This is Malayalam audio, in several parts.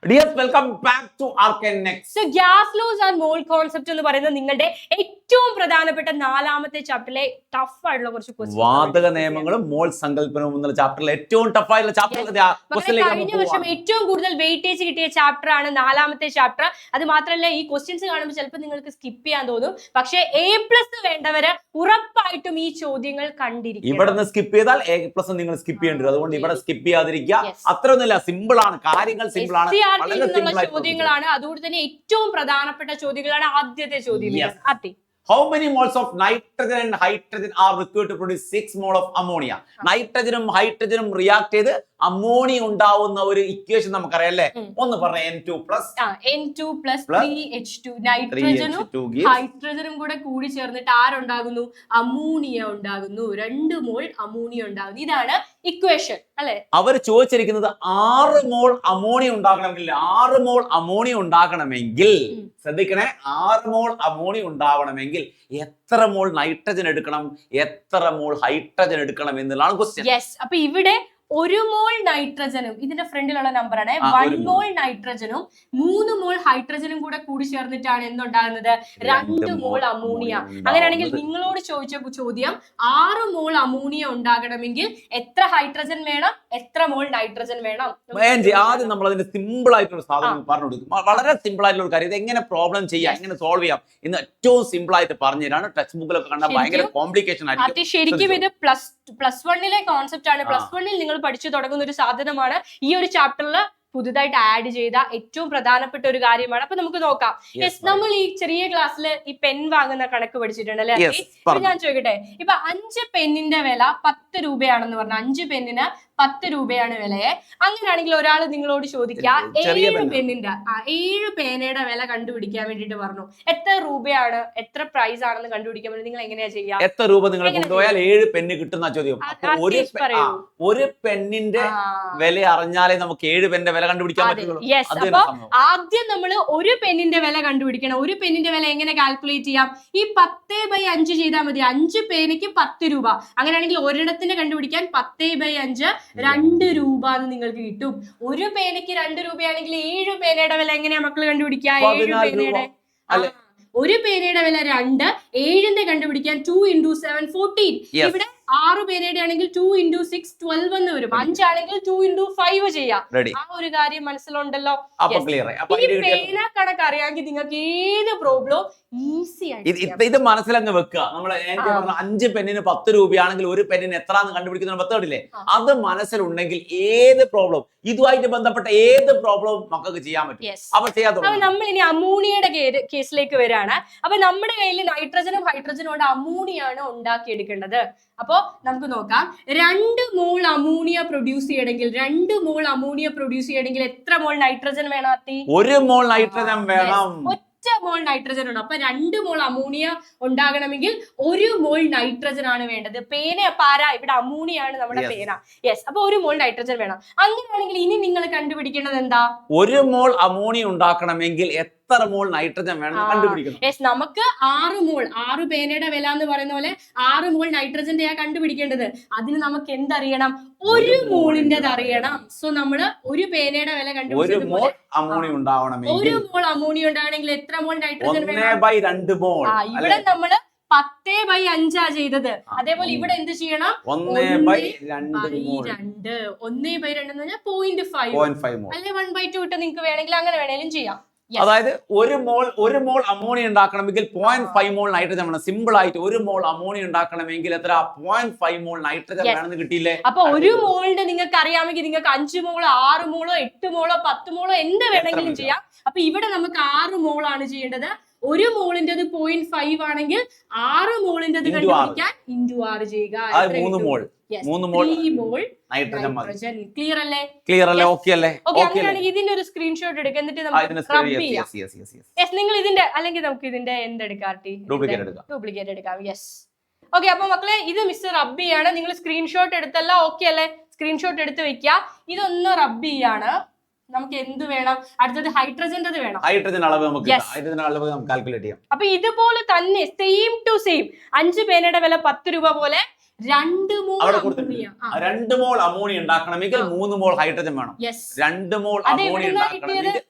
Dears, welcome back to Arcanex. So, gas laws and mole concept എന്ന് പറയുന്നത് നിങ്ങളുടെ ഏറ്റവും പ്രധാനപ്പെട്ട നാലാമത്തെ ചാപ്റ്ററിലെ ടഫ് ആയിട്ടുള്ള കുറച്ച് ക്വസ്റ്റ്യൻസ്. വാതക നിയമങ്ങളും മോൾ സങ്കല്പനവും എന്നുള്ള ചാപ്റ്ററിലെ ഏറ്റവും ടഫ് ആയിട്ടുള്ള ചാപ്റ്റർ. കഴിഞ്ഞ വർഷം ഏറ്റവും കൂടുതൽ വെയിറ്റേജ് കിട്ടിയ ചാപ്റ്റർ ആണ് നാലാമത്തെ ചാപ്റ്റർ. അത് മാത്രമല്ല ഈ ക്വസ്റ്റ്യൻസ് കാണുമ്പോൾ ചിലപ്പോൾ നിങ്ങൾക്ക് സ്കിപ്പ് ചെയ്യാൻ തോന്നും. പക്ഷേ A+ വേണ്ടവര് ഉറപ്പായിട്ടും ഈ ചോദ്യങ്ങൾ കണ്ടിരിക്കും. ഇവിടെ സ്കിപ്പ് ചെയ്താൽ A+ നിങ്ങൾ സ്കിപ്പ് ചെയ്യേണ്ടി വരും. അതുകൊണ്ട് ഇവിടെ സ്കിപ്പ് ചെയ്യാതിരിക്കുക. അത്രയൊന്നുമില്ല, സിമ്പിൾ ആണ്, കാര്യങ്ങൾ സിമ്പിൾ ആണ്, ചോദ്യങ്ങളാണ്. അതുകൊണ്ട് തന്നെ ഏറ്റവും പ്രധാനപ്പെട്ട ചോദ്യങ്ങളാണ് ആദ്യത്തെ ചോദ്യം. How many moles of nitrogen and hydrogen are required to produce 6 mole of ammonia? നൈട്രജനും ഹൈഡ്രജനും റിയാക്ട് ചെയ്ത് അമോണിയ ഉണ്ടാവുന്ന ഒരു ഇക്വേഷൻ നമുക്കറിയാം അല്ലേ? ഒന്ന് പറഞ്ഞ N2 + 3H2 നൈട്രജനും ഹൈഡ്രജനും കൂടെ കൂടി ചേർന്നിട്ട് ആരുണ്ടാകുന്നു? അമോണിയ ഉണ്ടാകുന്നു. 2 മോൾ അമോണിയ ഉണ്ടാകുന്നു. ഇതാണ് ഇക്വേഷൻ അല്ലെ? അവർ ചോദിച്ചിരിക്കുന്നത് 6 മോൾ അമോണിയ ഉണ്ടാകണമെങ്കിൽ ശ്രദ്ധിക്കണേ, 6 മോൾ അമോണിയ ഉണ്ടാവണമെങ്കിൽ എത്ര മോൾ നൈട്രജൻ എടുക്കണം, എത്ര മോൾ ഹൈഡ്രജൻ എടുക്കണം എന്നുള്ളതാണ് ക്വസ്റ്റ്യൻ. അപ്പൊ ഇവിടെ 1 മോൾ നൈട്രജനും ഇതിന്റെ ഫ്രണ്ടിലുള്ള നമ്പർ ആണ് 1 മോൾ നൈട്രജനും 3 മോൾ ഹൈഡ്രജനും കൂടി ചേർന്നിട്ടാണ് എന്തുണ്ടാകുന്നത്? 2 മോൾ അമോണിയ. അങ്ങനെയാണെങ്കിൽ നിങ്ങളോട് ചോദിച്ച ചോദ്യം 6 മോൾ അമോണിയ ഉണ്ടാകണമെങ്കിൽ എത്ര ഹൈഡ്രജൻ വേണം, എത്ര മോൾ നൈട്രജൻ വേണം? ആദ്യം നമ്മൾ അതിന്റെ സിമ്പിൾ ആയിട്ടുള്ള സാധനം പറഞ്ഞു കൊടുക്കും. വളരെ സിമ്പിൾ ആയിട്ടുള്ള ഒരു കാര്യം, ഇത് എങ്ങനെ പ്രോബ്ലം ചെയ്യാം, എങ്ങനെ സോൾവ് ചെയ്യാം എന്ന് ഏറ്റവും സിമ്പിൾ ആയിട്ട് പറഞ്ഞു തരാണ്. ടെക്സ്റ്റ് ബുക്കിലൊക്കെ കണ്ടാൽ ഭയങ്കര കോംപ്ലിക്കേഷൻ ആയിരിക്കും. ശരിക്കും ഇത് പ്ലസ് 1 കോൺസെപ്റ്റ് ആണ്. പ്ലസ് 1 നിങ്ങൾ പഠിച്ചു തുടങ്ങുന്ന ഒരു സാധനമാണ്. ഈ ഒരു ചാപ്റ്ററിൽ പുതുതായിട്ട് ആഡ് ചെയ്ത ഏറ്റവും പ്രധാനപ്പെട്ട ഒരു കാര്യമാണ്. അപ്പൊ നമുക്ക് നോക്കാം. നമ്മൾ ഈ ചെറിയ ക്ലാസ്സിൽ ഈ പെൻ വാങ്ങുന്ന കണക്ക് പഠിച്ചിട്ടുണ്ട് അല്ലെ? ഞാൻ ചോദിക്കട്ടെ, ഇപ്പൊ 5 പെന്നിന്റെ വില 10 രൂപയാണെന്ന് പറഞ്ഞ 5 പെന്നിന് 10 രൂപയാണ് വിലയെ. അങ്ങനെയാണെങ്കിൽ ഒരാൾ നിങ്ങളോട് ചോദിക്കുക 7 പേനയുടെ വില കണ്ടുപിടിക്കാൻ വേണ്ടിട്ട് പറഞ്ഞു. എത്ര രൂപയാണ്, എത്ര പ്രൈസ് ആണെന്ന് കണ്ടുപിടിക്കാൻ വേണ്ടി നിങ്ങൾ എങ്ങനെയാ ചെയ്യാ? എത്ര രൂപ നിങ്ങൾ കൊണ്ടുപോയാൽ 7 പെന്ന് കിട്ടുന്ന ചോദ്യം. ഒരു പെന്നിന്റെ വില അറിഞ്ഞാലേ നമുക്ക് 7 പെന്നിന്റെ വില കണ്ടുപിടിക്കാൻ പറ്റുള്ളൂ. അപ്പൊ ആദ്യം നമ്മൾ ഒരു പെന്നിന്റെ വില കണ്ടുപിടിക്കണം. ഒരു പെന്നിന്റെ വില എങ്ങനെ കാൽക്കുലേറ്റ് ചെയ്യാം? ഈ 10/5 ചെയ്താൽ മതി. 5 പേനയ്ക്ക് 10 രൂപ. അങ്ങനെയാണെങ്കിൽ ഒരിടത്തിന് കണ്ടുപിടിക്കാൻ 10/5 2 രൂപ എന്ന് നിങ്ങൾക്ക് കിട്ടും. ഒരു പേനയ്ക്ക് 2 രൂപയാണെങ്കിൽ 7 പേനയുടെ വില എങ്ങനെയാ മക്കൾ കണ്ടുപിടിക്കുക? 7 പേനയുടെ ഒരു പേനയുടെ വില 2, 7ന്റെ കണ്ടുപിടിക്കാൻ 2 × 7 14. ഇവിടെ 6 പേനയുടെ ആണെങ്കിൽ 2 × 6 12 എന്ന് വരും. 5 ആണെങ്കിൽ 2 × 5 ചെയ്യാം. ആ ഒരു കാര്യം മനസ്സിലുണ്ടല്ലോ. ഈ പേന കണക്ക് അറിയാമെങ്കിൽ നിങ്ങൾക്ക് ഏത് പ്രോബ്ലം ഈസി ആയിട്ട് ഇത് മനസ്സിലങ്ങ് വെക്കുക. നമ്മൾ 5 പെന്നിന് 10 രൂപയാണെങ്കിൽ ഒരു പെന്നിന് എത്രന്ന് കണ്ടുപിടിക്കുന്ന മെത്തേഡില്ലേ, അത് മനസ്സിലുണ്ടെങ്കിൽ ഏത് പ്രോബ്ലം, ഇതുമായിട്ട് ബന്ധപ്പെട്ട ഏത് പ്രോബ്ലവും മക്കൾക്ക് ചെയ്യാൻ പറ്റും. അപ്പൊ നമ്മൾ ഇനി അമോണിയയുടെ കേസിലേക്ക് വരികയാണ്. അപ്പൊ നമ്മുടെ കയ്യിൽ നൈട്രജനും ഹൈഡ്രജനും കൊണ്ട് അമോണിയാണ് ഉണ്ടാക്കിയെടുക്കേണ്ടത്. അപ്പോ നമുക്ക് നോക്കാം. 2 മോൾ അമോണിയ പ്രൊഡ്യൂസ് ചെയ്യണമെങ്കിൽ എത്ര മോൾ നൈട്രജൻ വേണം? 1 മോൾ നൈട്രജൻ വേണം. ഒറ്റ മോൾ നൈട്രജൻ ഉണ്ട്. അപ്പൊ 2 മോൾ അമോണിയ ഉണ്ടാകണമെങ്കിൽ 1 മോൾ നൈട്രജൻ ആണ് വേണ്ടത്. പേന പാര, ഇവിടെ അമോണിയാണ് നമ്മുടെ പേന. അപ്പൊ 1 മോൾ നൈട്രജൻ വേണം. അങ്ങനെയാണെങ്കിൽ ഇനി നിങ്ങൾ കണ്ടുപിടിക്കേണ്ടത് എന്താ? 1 മോൾ അമോണിയ ഉണ്ടാക്കണമെങ്കിൽ എത്ര മോൾ നൈട്രജൻ വേണം കണ്ടുപിടിക്കണം. നമുക്ക് 6 മോൾ, 6 പേനയുടെ വില എന്ന് പറയുന്ന പോലെ 6 മോൾ നൈട്രജന്റെ കണ്ടുപിടിക്കേണ്ടത്. അതിന് നമുക്ക് എന്തറിയണം? 1 മോളിന്റെത് അറിയണം. സോ നമ്മള് ഒരു പേനയുടെ വില കണ്ടുപിടിച്ചത് 1 മോൾ അമോണിയ ഉണ്ടാവണമെങ്കിൽ 1 മോൾ അമോണിയ ഉണ്ടാവണമെങ്കിൽ എത്ര മോൾ നൈട്രജൻ വേണം? 1/2 മോൾ. ഇവിടെ നമ്മള് 10/5 ചെയ്തത്. അതേപോലെ ഇവിടെ എന്ത് ചെയ്യണം? 1/2. 1/2 എന്ന് പറഞ്ഞാൽ 0.5 അല്ലെ 1/2 ഇട്ട് നിങ്ങൾക്ക് വേണമെങ്കിൽ അങ്ങനെ വേണേലും ചെയ്യാം. അതായത് 1 മോൾ അമോണിയ ഉണ്ടാക്കണമെങ്കിൽ 0.5 മോൾ നൈട്രജൻ വേണം. സിമ്പിൾ ആയിട്ട് 1 മോൾ അമോണിയ ഉണ്ടാക്കണമെങ്കിൽ എത്ര? 0.5 മോൾ നൈട്രജൻ വേണമെന്ന് കിട്ടിയില്ലേ? അപ്പൊ 1 മോളിന്റെ നിങ്ങൾക്ക് അറിയാമെങ്കിൽ നിങ്ങൾക്ക് 5 മോളോ 6 മോളോ 8 മോളോ 10 മോളോ എന്ത് വേണമെങ്കിലും ചെയ്യാം. അപ്പൊ ഇവിടെ നമുക്ക് 6 മോളാണ് ചെയ്യേണ്ടത്. 1 മോളിന്റെ 0.5 ആണെങ്കിൽ 6 മോളിന്റെ കണ്ടുപിടിക്കാൻ × 6 ചെയ്യുക. 3 മോൾ നൈട്രജൻ. ക്ലിയർ അല്ലേ? ഓക്കെ അല്ലേ? ഇതിന്റെ ഒരു സ്ക്രീൻഷോട്ട് എടുക്കുക. എന്നിട്ട് നിങ്ങൾ ഇതിന്റെ, അല്ലെങ്കിൽ നമുക്ക് ഇതിന്റെ എന്തെടുക്കാം? ഡ്യൂപ്ലിക്കേറ്റ് എടുക്കാം. ഓക്കെ. അപ്പൊ മക്കളെ, ഇത് മിസ്റ്റർ റബ്ബിയാണ്. നിങ്ങൾ സ്ക്രീൻഷോട്ട് എടുത്തല്ല? ഓക്കെ അല്ലേ? സ്ക്രീൻഷോട്ട് എടുത്ത് വെക്കുക. ഇതൊന്ന് റബ്ബിയാണ്. നമുക്ക് എന്ത് വേണം? അടുത്തത് ഹൈഡ്രജന്റെ വേണം. ഹൈഡ്രജൻ അളവ് നമുക്ക് കാൽക്കുലേറ്റ് ചെയ്യാം. അപ്പൊ ഇതുപോലെ തന്നെ സെയിം ടു സെയിം 5 പേനയുടെ വില 10 രൂപ പോലെ 2 മോൾ അവിടെ അമോണിയ. കൊടുത്തിട്ടുണ്ട് 2 മോൾ അമോണിയ ഉണ്ടാക്കണമെങ്കിൽ 3 മോൾ ഹൈഡ്രജൻ വേണം. 2 മോൾ അമോണിയ ഉണ്ടാക്കണമെങ്കിൽ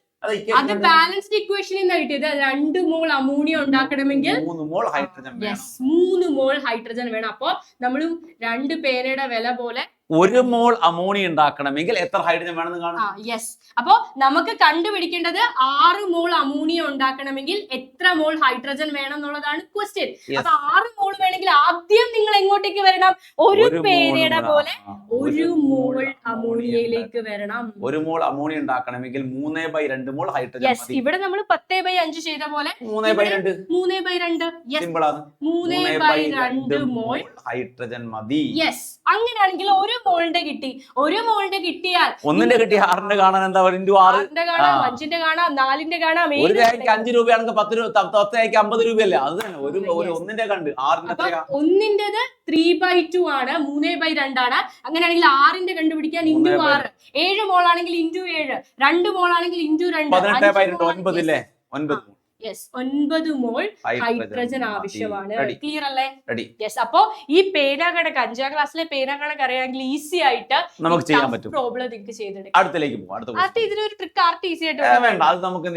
അത് ബാലൻസ്ഡ് ഇക്വേഷനിൽ നിന്ന് കിട്ടിയത്. 2 മോൾ അമോണിയ ഉണ്ടാക്കണമെങ്കിൽ 3 മോൾ ഹൈഡ്രജൻ വേണം. 3 മോൾ ഹൈഡ്രജൻ വേണം. അപ്പൊ നമ്മൾ 2 പേനയുടെ വില പോലെ 1 മോൾ അമോണിയ ഉണ്ടാക്കണമെങ്കിൽ എത്ര ഹൈഡ്രജൻ വേണമെന്ന് കാണാം. യെസ്. അപ്പൊ നമുക്ക് കണ്ടുപിടിക്കേണ്ടത് 6 മോൾ അമോണിയ ഉണ്ടാക്കണമെങ്കിൽ എത്ര മോൾ ഹൈഡ്രജൻ വേണം എന്നുള്ളതാണ് ക്വസ്റ്റ്യൻ. അപ്പൊ 6 മോൾ വേണമെങ്കിൽ ആദ്യം നിങ്ങൾ എങ്ങോട്ടേക്ക് വരണം? ഒരു പേനയുടെ പോലെ 1 മോൾ അമോണിയയിലേക്ക് വരണം. 1 മോൾ അമോണിയ ഉണ്ടാക്കണമെങ്കിൽ 3/2 മോൾ ഹൈഡ്രജൻ. യെസ്. ഇവിടെ നമ്മൾ 10/5 ചെയ്ത പോലെ 3/2. 3/2. സിമ്പിൾ ആണ്. 3/2 മോൾ ഹൈഡ്രജൻ മതി. യെസ്. അങ്ങനെയാണെങ്കിൽ 1 മോളിന്റെ കിട്ടി. 1 മോളിന്റെ കിട്ടിയാൽ 1ന്റെ കിട്ടി 6ന്റെ കാണാൻ എന്താ 6 6ന്റെ കാണാം, 5ന്റെ കാണാം, 4ന്റെ കാണാം. ഒരു തേക്ക് 5 രൂപയാണെങ്കിൽ 10 തേക്ക് 50 രൂപയല്ലേ? അത് തന്നെ ഒരു 1ന്റെ കണ്ട് 6ന്റെ എത്രയാ? 1ന്റേത് 3/2 ആണ്, 3/2 ആണ്. അങ്ങനെയാണെങ്കിൽ 6ന്റെ കണ്ടുപിടിക്കാൻ ഇൻറ്റു 6, 7 മോൾ ആണെങ്കിൽ ഇൻറ്റു 7, 2 മോൾ ആണെങ്കിൽ ഇൻറ്റു 2, 18/2 9 ഇല്ലേ? 9. യെസ്. 9 മോൾ ഹൈഡ്രജൻ ആവശ്യമാണ്. ക്ലിയർ അല്ലേ? റെഡി. യെസ്. അപ്പോ ഈ പേന കണക്ക് 5ാം ക്ലാസ്സിലെ പേന കണക്ക് അറിയാമെങ്കിൽ ഈസി ആയിട്ട് നമുക്ക് ചെയ്യാൻ പറ്റും. പ്രോബ്ലം നിങ്ങൾക്ക് ചെയ്തെടുക്കാം. അടുത്തേക്ക് പോകാം. ഇതിനൊരു ട്രിക്ക് ആർട്ട് ഈസി ആയിട്ട് വേണ്ട, അത് നമുക്ക്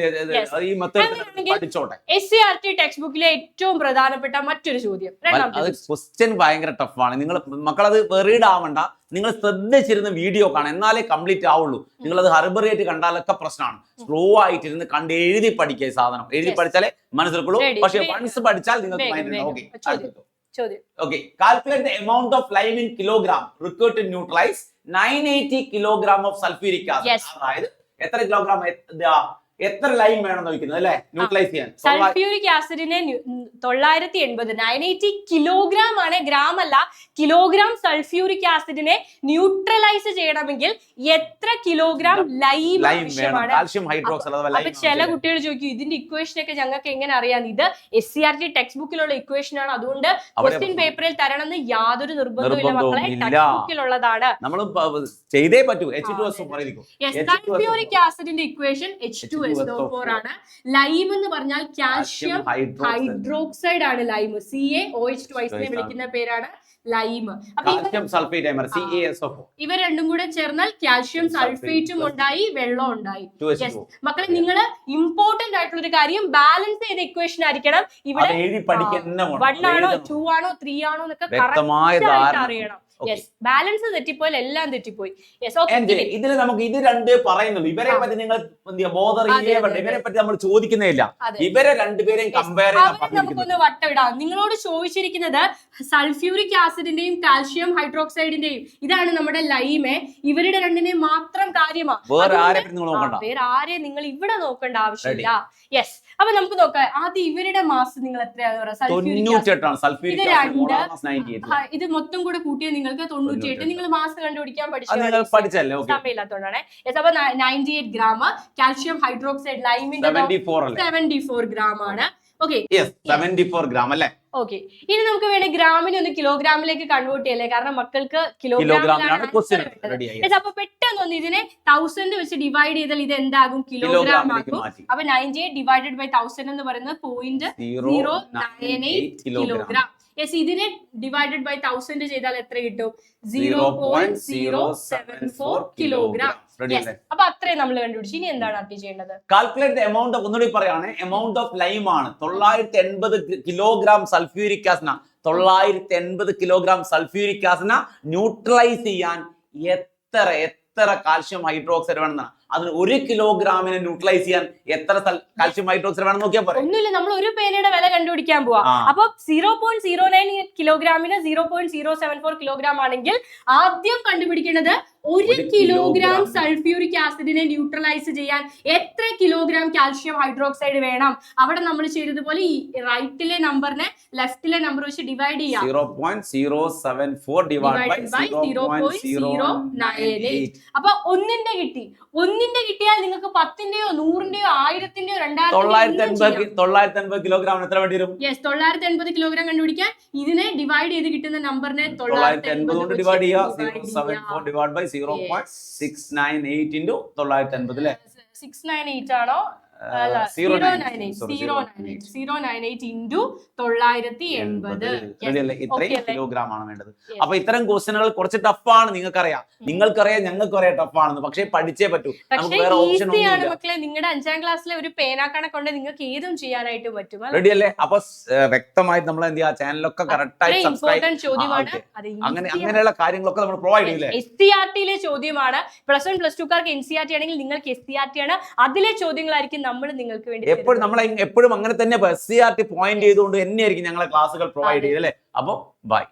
ഈ മെത്തേഡ് പഠിച്ചോട്ടെ. SCERT ടെക്സ്റ്റ് ബുക്കിലെ ഏറ്റവും പ്രധാനപ്പെട്ട മറ്റൊരു ചോദ്യം. അത് ക്വസ്റ്റ്യൻ ഭയങ്കര ടഫാണ്. നിങ്ങൾ മക്കളത് വെറീഡ് ആവണ്ട, നിങ്ങൾ ശ്രദ്ധിച്ചിരുന്ന് വീഡിയോ കാണാം, എന്നാലേ കംപ്ലീറ്റ് ആവുള്ളൂ. നിങ്ങൾ അത് ഹർബറി ആയിട്ട് കണ്ടാലൊക്കെ പ്രശ്നമാണ്. സ്ലോ ആയിട്ടിരുന്ന് കണ്ട് എഴുതി പഠിക്കുക. സാധനം എഴുതി പഠിച്ചാലേ മനസ്സിലാക്കുള്ളൂ. പക്ഷെ വൺസ് പഠിച്ചാൽ നിങ്ങൾക്ക് okay. Calculate the amount of lime in kilogram required to neutralise 980 kilogram of sulphuric acid. അതായത് എത്ര കിലോഗ്രാം, എത്ര ലൈം വേണം നോക്കുന്നത് അല്ലെ ന്യൂട്രലൈസ് ചെയ്യാൻ? സൾഫ്യൂരിക് ആസിഡിനെ 980 കിലോഗ്രാം ആണ്, ഗ്രാം അല്ല. കിലോഗ്രാം സൾഫ്യൂരിക് ആസിഡിനെ ന്യൂട്രലൈസ് ചെയ്യണമെങ്കിൽ എത്ര കിലോഗ്രാം ലൈം ആവശ്യമാണ്? Calcium hydroxide. അപ്പൊ ചില കുട്ടികൾ ചോദിക്കും ഇതിന്റെ ഇക്വേഷൻ ഒക്കെ ഞങ്ങൾക്ക് എങ്ങനെ അറിയാം? ഇത് SCERT ടെക്സ്റ്റ് ബുക്കിലുള്ള ഇക്വേഷൻ ആണ്, അതുകൊണ്ട് ക്വസ്റ്റ്യൻ പേപ്പറിൽ തരണമെന്ന് യാതൊരു നിർബന്ധമില്ല മക്കളെ. ടെക്സ്റ്റ് ബുക്കിലുള്ളതാണ്, നമ്മൾ ചെയ്തേ പറ്റൂ. സൾഫ്യൂരിക് ആസിഡിന്റെ ഇക്വേഷൻ H2SO4 ആണ്. ലൈം എന്ന് പറഞ്ഞാൽ കാൽഷ്യം ഹൈഡ്രോക്സൈഡ് ആണ്. ലൈം CaOH2 വിളിക്കുന്ന പേരാണ് ലൈം. ഇവ രണ്ടും കൂടെ ചേർന്നാൽ കാൽഷ്യം സൾഫേറ്റും ഉണ്ടായി, വെള്ളം ഉണ്ടായി. മക്കളെ നിങ്ങൾ ഇമ്പോർട്ടന്റ് ആയിട്ടുള്ള ഒരു കാര്യം, ബാലൻസ് ചെയ്ത ഇക്വേഷൻ ആയിരിക്കണം. ഇവിടെ 1 ആണോ 2 ആണോ 3 ആണോ എന്നൊക്കെ കറക്റ്റ് അറിയണം. ബാലൻസ് തെറ്റിപ്പോയാൽ എല്ലാം തെറ്റിപ്പോയി. ഇതിൽ നമുക്ക് ഇത് രണ്ട് പറയുന്നുള്ളൂ. ഇവരെ പറ്റി നിങ്ങൾ ഇവരെ പറ്റി നമ്മൾ ചോദിക്കുന്നേയില്ല. ഇവരെ രണ്ടുപേരെയും കമ്പയർ നമുക്കൊന്ന് വട്ടമിടാം. നിങ്ങളോട് ചോദിച്ചിരിക്കുന്നത് സൾഫ്യൂരിക് ആസിഡിന്റെയും കാൽഷ്യം ഹൈഡ്രോക്സൈഡിന്റെയും ഇതാണ് നമ്മുടെ ലൈമ്. ഇവരുടെ രണ്ടിനെയും മാത്രം കാര്യമാണ്, വേറെ ആരെയും നിങ്ങൾ ഇവിടെ നോക്കേണ്ട ആവശ്യമില്ല. യെസ്. അപ്പൊ നമുക്ക് നോക്കാം. ആദ്യം ഇവരുടെ മാസ് നിങ്ങൾ എത്രയാണെന്ന് പറയാം. ഇത് മൊത്തം കൂടെ കൂട്ടിയാൽ നിങ്ങൾക്ക് 98. നിങ്ങൾ മാസ് കണ്ടുപിടിക്കാൻ സമയമില്ലാത്തതുകൊണ്ടാണ്. അപ്പൊ 98 ഗ്രാം. കാൽഷ്യം ഹൈഡ്രോക്സൈഡ് ലൈമിന്റെ 74 ഗ്രാം ആണ്. ഓക്കെ, 74 ഗ്രാം അല്ലേ? ഓക്കെ. ഇനി നമുക്ക് വേണേ ഗ്രാമിനെ ഒന്ന് കിലോഗ്രാമിലേക്ക് കൺവേർട്ട് ചെയ്യല്ലേ, കാരണം മക്കൾക്ക് കിലോഗ്രാമിലാണ്. അപ്പൊ പെട്ടെന്ന് ഒന്ന് ഇതിനെ 1000 വെച്ച് ഡിവൈഡ് ചെയ്താൽ ഇത് എന്താകും? കിലോഗ്രാം ആകും. അപ്പൊ 98 ഡിവൈഡഡ് ബൈ 1000 എന്ന് പറയുന്നത് 0.098 കിലോഗ്രാം. യെസ്. ഇതിനെ ഡിവൈഡഡ് ബൈ 1000 ചെയ്താൽ എത്ര കിട്ടും? 0.074 കിലോഗ്രാം. അപ്പൊ അത്രയും നമ്മൾ കണ്ടുപിടിച്ചു. ഇനി എന്താണ് അട്ടി ചെയ്യേണ്ടത്? കാൽക്കുലേറ്റ് എമൗണ്ട് ഓഫ്, ഒന്നുകൂടി പറയാണ്, എമൗണ്ട് ഓഫ് ലൈം ആണ് 980 kilogram sulphuric acid. 980 kilogram sulphuric acid neutralise ചെയ്യാൻ എത്ര കാൽഷ്യം ഹൈഡ്രോക്സൈഡ് വേണമെന്നാണ്. അതിന് 1 കിലോഗ്രാമിനെ ന്യൂട്രലൈസ് ചെയ്യാൻ എത്ര കാൽഷ്യം ഹൈഡ്രോക്സൈഡ് വേണം നോക്കിയാൽ പറയാം. ഒന്നുമില്ല, നമ്മൾ ഒരു പേനയുടെ വില കണ്ടുപിടിക്കാൻ പോവാ. അപ്പൊ 0.09 കിലോഗ്രാമിന് 0.074 കിലോഗ്രാം ആണെങ്കിൽ ആദ്യം കണ്ടുപിടിക്കേണ്ടത് 1 കിലോഗ്രാം സൾഫ്യൂരിക് ആസിഡിനെ ന്യൂട്രലൈസ് ചെയ്യാൻ എത്ര കിലോഗ്രാം കാൽഷ്യം ഹൈഡ്രോക്സൈഡ് വേണം. അവിടെ നമ്മൾ ചെയ്തതുപോലെ ഈ റൈറ്റിലെ നമ്പറിനെ ലെഫ്റ്റിലെ നമ്പർ വെച്ച് ഡിവൈഡ് ചെയ്യാം. 0.074 ഡിവൈഡ് ബൈ 0.098. അപ്പൊ 1ന്റെ കിട്ടി. 1ന്റെ കിട്ടിയാൽ നിങ്ങൾക്ക് 10ന്റെയോ 100ന്റെയോ 1000ന്റെയോ 980 കിലോഗ്രാം എത്ര വേണ്ടി വരും? യെസ്, 980 കിലോഗ്രാം കണ്ടുപിടിക്കാൻ ഇതിനെ ഡിവൈഡ് ചെയ്ത് കിട്ടുന്ന നമ്പറിനെ 980 കൊണ്ട് ഡിവൈഡ് ചെയ്യുക. 0.74 ഡിവൈഡ് ബൈ 0.698 into 980 അല്ലേ? 698 ആണോ? 098 into 980 ഇത്രയും കിലോഗ്രാം ആണ് വേണ്ടത്. അപ്പൊ ഇത്തരം ക്വസ്റ്റ്യനുകൾ കുറച്ച് ടഫാണ്, നിങ്ങൾക്കറിയാം, ഞങ്ങൾക്കും അറിയാം ടഫാണെന്ന്. പക്ഷേ പഠിച്ചേ പറ്റൂ, നമുക്ക് വേറെ ഓപ്ഷൻ ഒന്നുമില്ല. മക്കളെ നിങ്ങളുടെ 5ാം ക്ലാസ്സിലെ ഒരു പേനാക്കണക്കൊണ്ട് നിങ്ങൾക്ക് ഏതും ചെയ്യാനായിട്ട് പറ്റും. റെഡി അല്ലേ? അപ്പൊ വ്യക്തമായിട്ട് നമ്മൾ എന്ത് ചെയ്യുക, ചാനലൊക്കെ കറക്റ്റ് ആയിട്ട് സബ്സ്ക്രൈബ്, അങ്ങനെയുള്ള കാര്യങ്ങളൊക്കെ നമ്മൾ പ്രൊവൈഡ് ചെയ്യില്ലേ. SCRT ചോദ്യമാണ്. പ്ലസ് 1 പ്ലസ് 2 NCERT ആണെങ്കിൽ നിങ്ങൾക്ക് SCRT ആണ്, അതിലെ ചോദ്യങ്ങളായിരിക്കും നമ്മൾ നിങ്ങൾക്ക് വേണ്ടി എപ്പോഴും നമ്മൾ എപ്പോഴും അങ്ങനെ തന്നെ SCRT പോയിന്റ് ചെയ്തുകൊണ്ട് തന്നെയായിരിക്കും ഞങ്ങളെ ക്ലാസ്സുകൾ പ്രൊവൈഡ് ചെയ്തല്ലേ. അപ്പൊ ബൈ.